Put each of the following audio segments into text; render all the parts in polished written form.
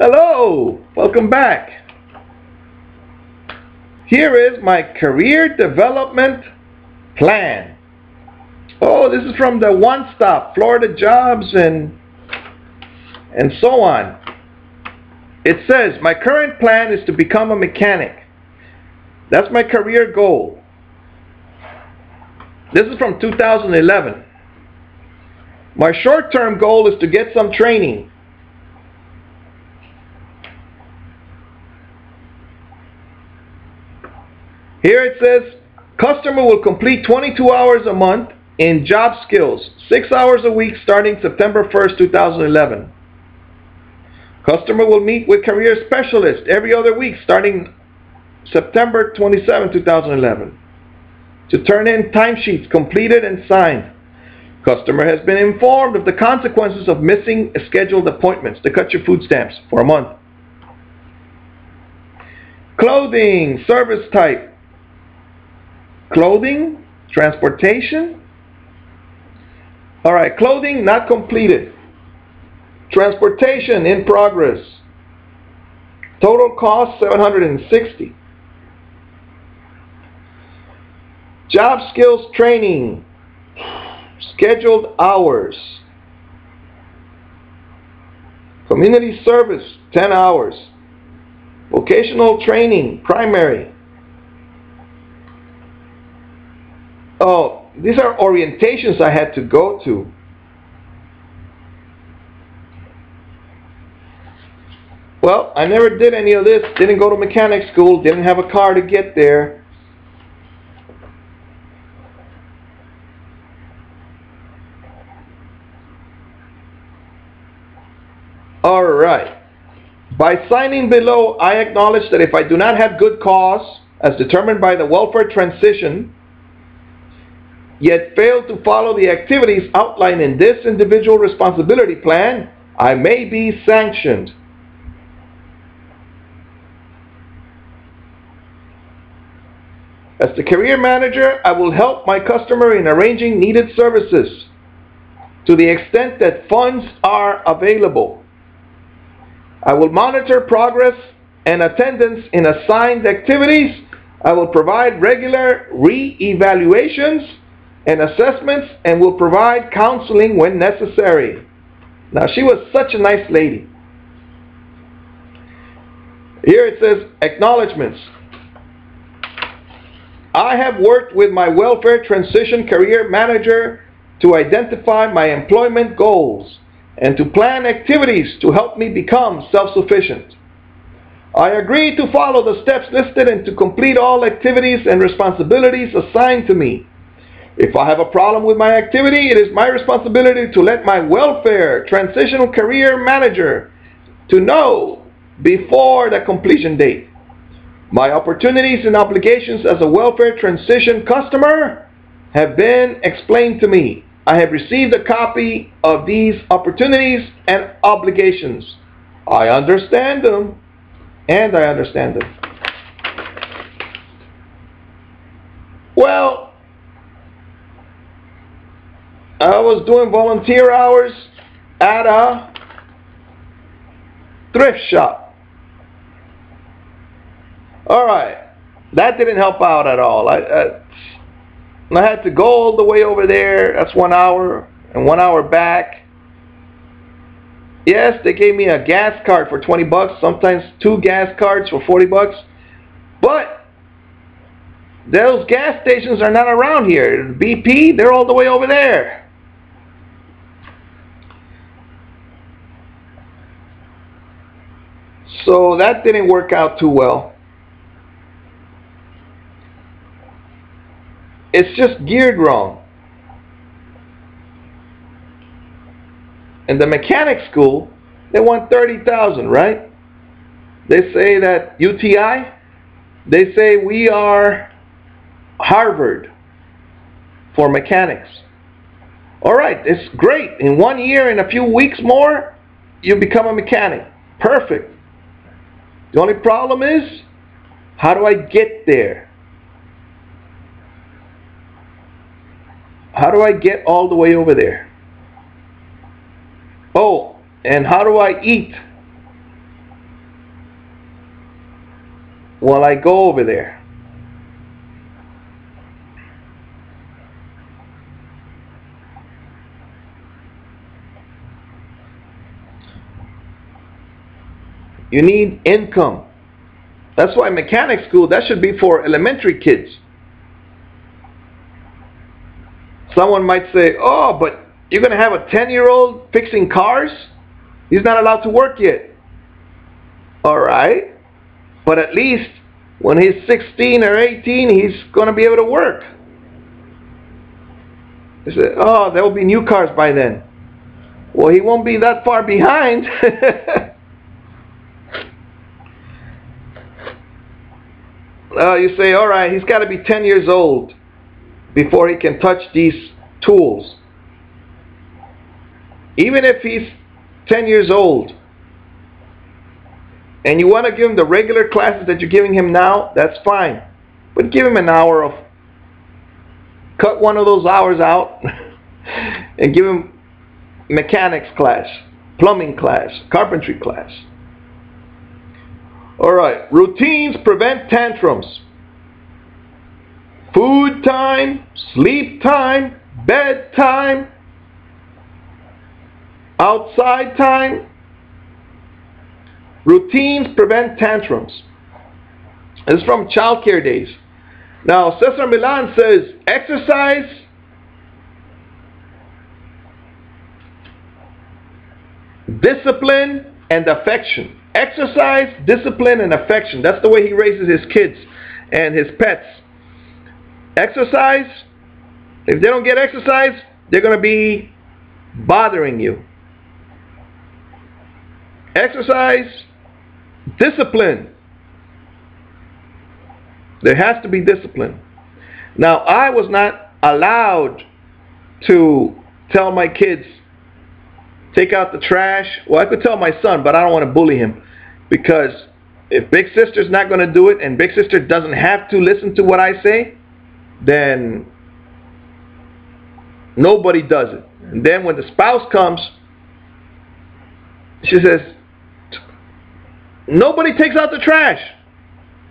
Hello, welcome back. Here is my career development plan. Oh, this is from the One Stop, Florida Jobs and so on. It says, my current plan is to become a mechanic. That's my career goal. This is from 2011. My short-term goal is to get some training. Here it says, customer will complete 22 hours a month in job skills, 6 hours a week starting September 1st, 2011. Customer will meet with career specialist every other week starting September 27, 2011. To turn in timesheets completed and signed. Customer has been informed of the consequences of missing scheduled appointments. They cut your food stamps for a month. Clothing, service type. Clothing, transportation. Alright, clothing not completed. Transportation in progress. Total cost $760. Job skills training. Scheduled hours. Community service 10 hours. Vocational training primary. Oh, these are orientations I had to go to. Well, I never did any of this. Didn't go to mechanic school. Didn't have a car to get there. Alright. By signing below, I acknowledge that if I do not have good cause, as determined by the welfare transition, yet fail to follow the activities outlined in this individual responsibility plan, I may be sanctioned. As the career manager, I will help my customer in arranging needed services to the extent that funds are available. I will monitor progress and attendance in assigned activities. I will provide regular re-evaluations and assessments and will provide counseling when necessary. Now, she was such a nice lady. Here it says, acknowledgements. I have worked with my welfare transition career manager to identify my employment goals and to plan activities to help me become self-sufficient. I agree to follow the steps listed and to complete all activities and responsibilities assigned to me. If I have a problem with my activity, it is my responsibility to let my welfare transitional career manager to know before the completion date. My opportunities and obligations as a welfare transition customer have been explained to me. I have received a copy of these opportunities and obligations. I understand them, and I understand them. Well, I was doing volunteer hours at a thrift shop. Alright, that didn't help out at all. I had to go all the way over there. That's 1 hour and 1 hour back. Yes, they gave me a gas card for 20 bucks, sometimes 2 gas cards for 40 bucks. But those gas stations are not around here. BP, they're all the way over there. So that didn't work out too well. It's just geared wrong. In the mechanic school, they want 30,000, right? They say that UTI, they say we are Harvard for mechanics. Alright, it's great. In 1 year and a few weeks more, you become a mechanic. Perfect. The only problem is, how do I get there? How do I get all the way over there? Oh, and how do I eat? while I go over there. You need income. That's why mechanic school, that should be for elementary kids. Someone might say, oh, but you're going to have a 10-year-old fixing cars? He's not allowed to work yet. All right. But at least when he's 16 or 18, he's going to be able to work. They say, oh, there will be new cars by then. Well, he won't be that far behind. You say, all right, he's got to be 10 years old before he can touch these tools. Even if he's 10 years old and you want to give him the regular classes that you're giving him now, that's fine. But give him an hour of, cut one of those hours out and give him mechanics class, plumbing class, carpentry class. Alright, routines prevent tantrums. Food time, sleep time, bedtime, outside time. Routines prevent tantrums. This is from Child Care Days. Now, Cesar Millan says, exercise, discipline, and affection. Exercise, discipline, and affection. That's the way he raises his kids and his pets. Exercise. If they don't get exercise, they're going to be bothering you. Exercise, discipline. There has to be discipline. Now, I was not allowed to tell my kids, take out the trash. Well, I could tell my son, but I don't want to bully him. Because if Big Sister's not going to do it, and Big Sister doesn't have to listen to what I say, then nobody does it. And then when the spouse comes, she says, nobody takes out the trash.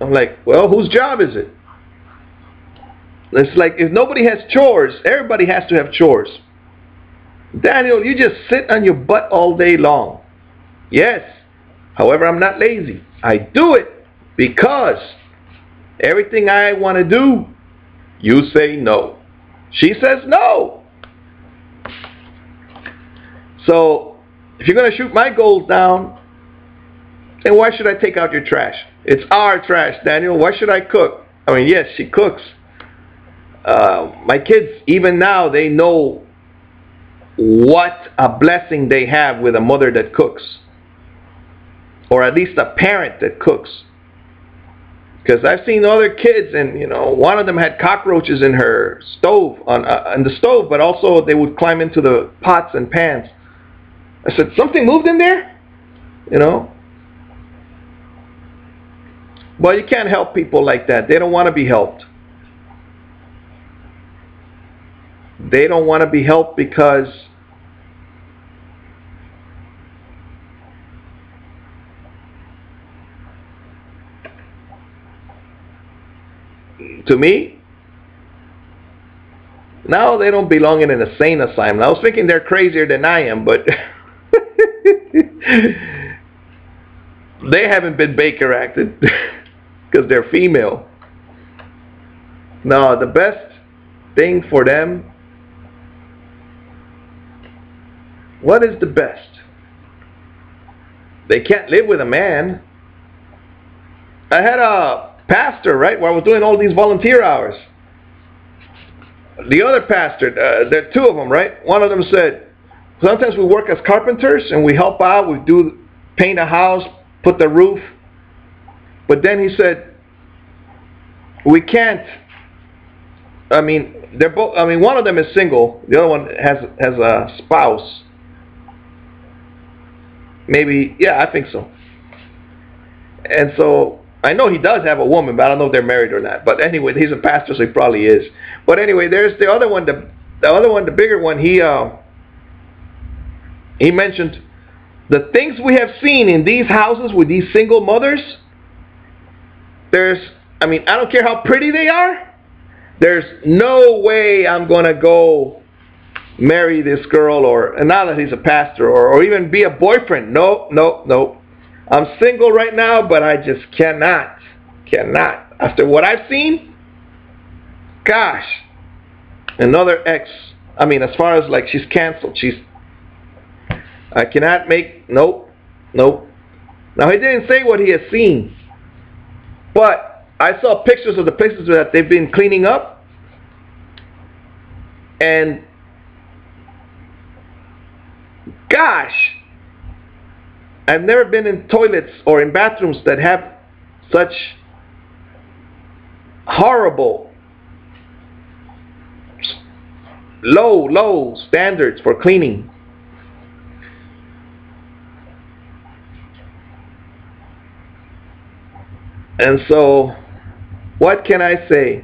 I'm like, well, whose job is it? It's like, if nobody has chores, everybody has to have chores. Daniel, you just sit on your butt all day long. Yes. However, I'm not lazy. I do it because everything I want to do, you say no. She says no. So, if you're going to shoot my goals down, then why should I take out your trash? It's our trash, Daniel. Why should I cook? I mean, yes, she cooks. My kids, even now, they know what a blessing they have with a mother that cooks. Or at least a parent that cooks. Because I've seen other kids, and you know, one of them had cockroaches in her stove, on the stove, but also they would climb into the pots and pans. I said, something moved in there? You know? Well, you can't help people like that. They don't want to be helped. They don't want to be helped because to me, now they don't belong in an insane asylum. I was thinking they're crazier than I am, but they haven't been Baker acted because they're female. No, the best thing for them, what is the best? They can't live with a man. I had a pastor, right, where I was doing all these volunteer hours. The other pastor, there are two of them, right? One of them said, sometimes we work as carpenters and we help out, we do paint a house, put the roof. But then he said, we can't, I mean, they're both, I mean, one of them is single, the other one has a spouse. Maybe, yeah, I think so. And so, I know he does have a woman, but I don't know if they're married or not. But anyway, he's a pastor, so he probably is. But anyway, there's the other one, the other one, the bigger one. He mentioned the things we have seen in these houses with these single mothers. I mean, I don't care how pretty they are. There's no way I'm going to go marry this girl, or now that he's a pastor, or even be a boyfriend. No, no, no. I'm single right now, but I just cannot. After what I've seen, gosh, another ex. I mean, as far as like she's canceled. I cannot make, nope. Now he didn't say what he has seen, but I saw pictures of the places that they've been cleaning up, and gosh, I've never been in toilets or in bathrooms that have such horrible, low standards for cleaning. And so, what can I say?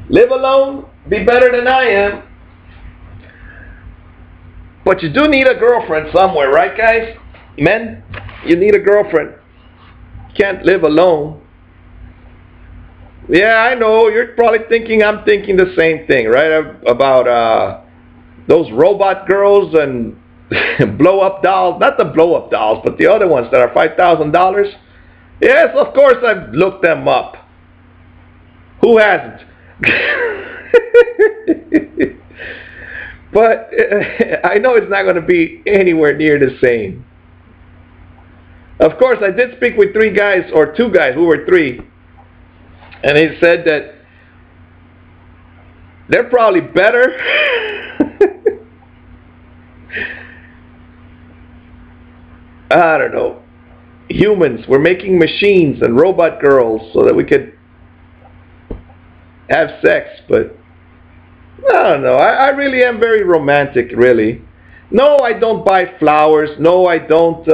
Live alone, be better than I am. But you do need a girlfriend somewhere, right, guys? Men, you need a girlfriend. You can't live alone. Yeah, I know. You're probably thinking I'm thinking the same thing, right? About those robot girls and blow-up dolls. Not the blow-up dolls, but the other ones that are $5,000. Yes, of course I've looked them up. Who hasn't? But I know it's not going to be anywhere near the same. Of course, I did speak with 3 guys, or 2 guys, we were 3. And he said that they're probably better. I don't know. Humans, we're making machines and robot girls so that we could have sex, but I don't know. I really am very romantic, really. No, I don't buy flowers. No, I don't,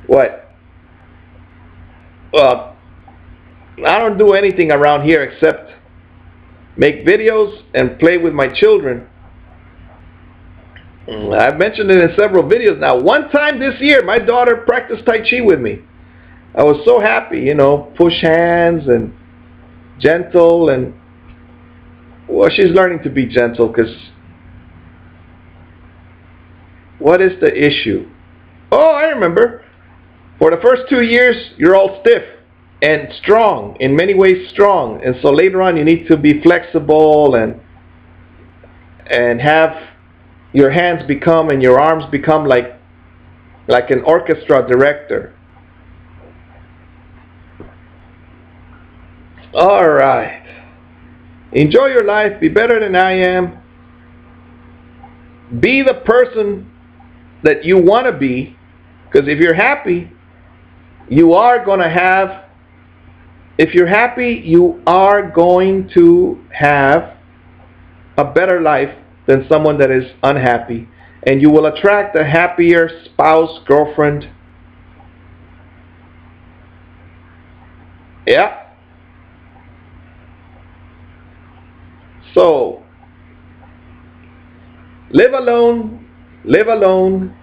what? Well, I don't do anything around here except make videos and play with my children. I've mentioned it in several videos now. One time this year, my daughter practiced Tai Chi with me. I was so happy, you know, push hands and gentle, and well, she's learning to be gentle, because what is the issue? Oh, I remember. For the first 2 years, you're all stiff and strong, in many ways strong, and so later on you need to be flexible and have your hands become and your arms become like an orchestra director. All right. Enjoy your life. Be better than I am. Be the person that you want to be, because if you're happy, you are going to have, if you're happy, you are going to have a better life than someone that is unhappy. And you will attract a happier spouse, girlfriend. Yeah. So, live alone,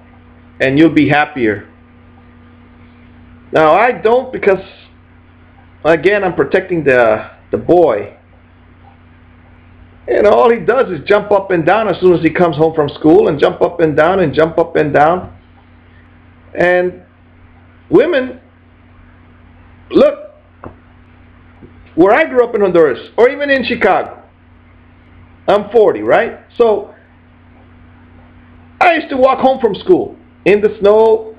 and you'll be happier. Now, I don't, because, again, I'm protecting the boy. And all he does is jump up and down as soon as he comes home from school, and jump up and down and jump up and down. And women, look, where I grew up in Honduras, or even in Chicago, I'm 40, right? So I used to walk home from school in the snow,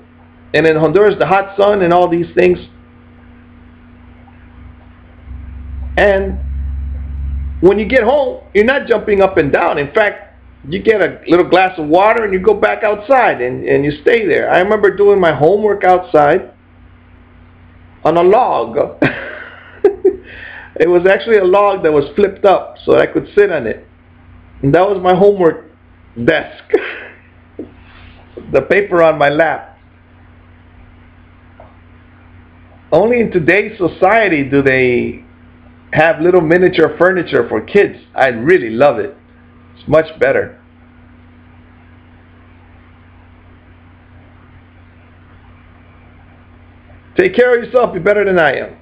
and in Honduras, the hot sun and all these things. And when you get home, you're not jumping up and down. In fact, you get a little glass of water and you go back outside and you stay there. I remember doing my homework outside on a log. It was actually a log that was flipped up so that I could sit on it. And that was my homework desk. The paper on my lap. Only in today's society do they have little miniature furniture for kids. I really love it. It's much better. Take care of yourself. Be better than I am.